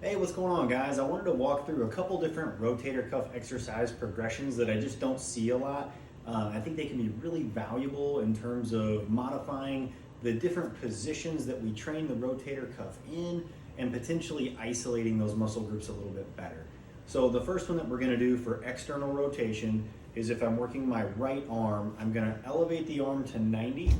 Hey, what's going on, guys? I wanted to walk through a couple different rotator cuff exercise progressions that I just don't see a lot. I think they can be really valuable in terms of modifying the different positions that we train the rotator cuff in and potentially isolating those muscle groups a little bit better. So the first one that we're going to do for external rotation is if I'm working my right arm, I'm going to elevate the arm to 90.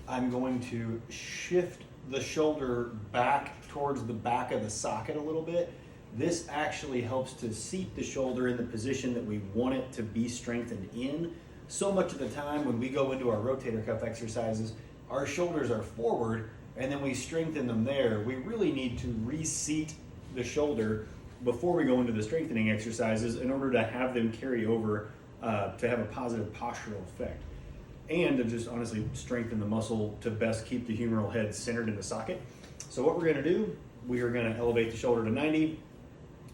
I'm going to shift the shoulder back towards the back of the socket a little bit. This actually helps to seat the shoulder in the position that we want it to be strengthened in. So much of the time when we go into our rotator cuff exercises, our shoulders are forward and then we strengthen them there. We really need to reseat the shoulder before we go into the strengthening exercises in order to have them carry over to have a positive postural effect, and to just honestly strengthen the muscle to best keep the humeral head centered in the socket. So what we're gonna do, we are gonna elevate the shoulder to 90,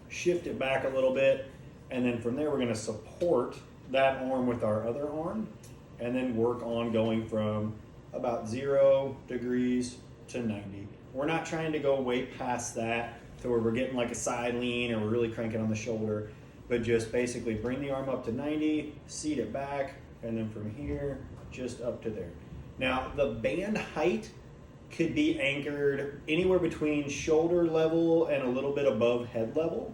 shift it back a little bit, and then from there we're gonna support that arm with our other arm, and then work on going from about 0 degrees to 90. We're not trying to go way past that to where we're getting like a side lean or we're really cranking on the shoulder, but just basically bring the arm up to 90, seat it back, and then from here, just up to there. Now, the band height could be anchored anywhere between shoulder level and a little bit above head level,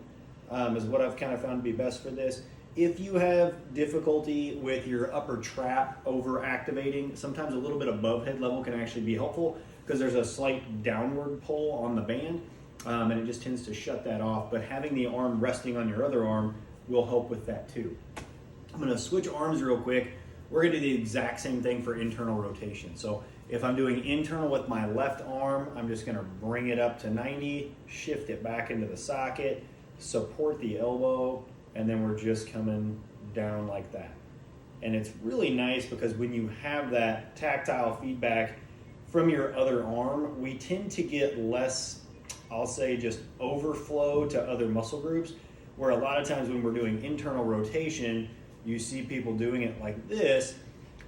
is what I've kind of found to be best for this. If you have difficulty with your upper trap over activating, sometimes a little bit above head level can actually be helpful because there's a slight downward pull on the band, and it just tends to shut that off. But having the arm resting on your other arm will help with that too. I'm gonna switch arms real quick. We're gonna do the exact same thing for internal rotation. So if I'm doing internal with my left arm, I'm just gonna bring it up to 90, shift it back into the socket, support the elbow, and then we're just coming down like that. And it's really nice because when you have that tactile feedback from your other arm, we tend to get less, I'll say, just overflow to other muscle groups, where a lot of times when we're doing internal rotation, you see people doing it like this,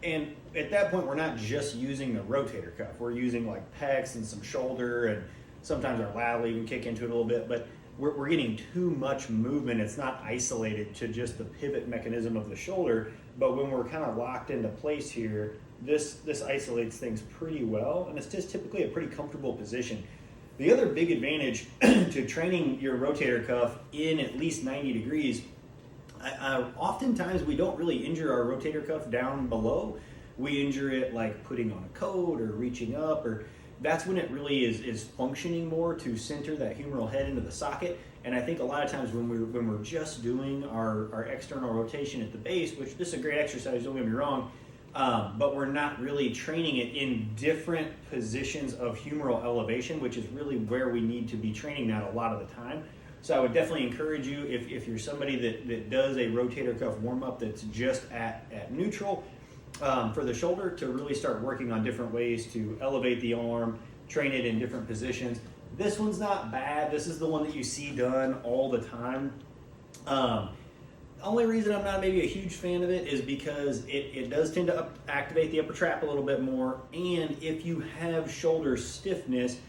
and at that point we're not just using the rotator cuff, we're using like pecs and some shoulder, and sometimes our lat will even kick into it a little bit, but we're getting too much movement. It's not isolated to just the pivot mechanism of the shoulder, but when we're kind of locked into place here, this isolates things pretty well, and it's just typically a pretty comfortable position. The other big advantage to training your rotator cuff in at least 90 degrees, oftentimes we don't really injure our rotator cuff down below. We injure it like putting on a coat or reaching up, or that's when it really is functioning more to center that humeral head into the socket. And I think a lot of times when we're just doing our external rotation at the base, which this is a great exercise, don't get me wrong, but we're not really training it in different positions of humeral elevation, which is really where we need to be training that a lot of the time. So I would definitely encourage you, if you're somebody that does a rotator cuff warm-up that's just at neutral for the shoulder, to really start working on different ways to elevate the arm, train it in different positions. This one's not bad. This is the one that you see done all the time. Only reason I'm not maybe a huge fan of it is because it does tend to activate the upper trap a little bit more, and if you have shoulder stiffness,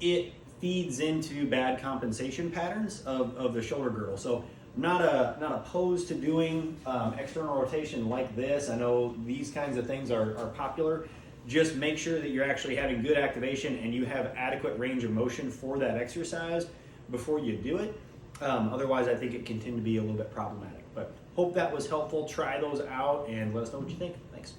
it feeds into bad compensation patterns of the shoulder girdle. So I'm not opposed to doing external rotation like this. I know these kinds of things are popular. Just make sure that you're actually having good activation and you have adequate range of motion for that exercise before you do it. Otherwise, I think it can tend to be a little bit problematic. But hope that was helpful. Try those out and let us know what you think. Thanks.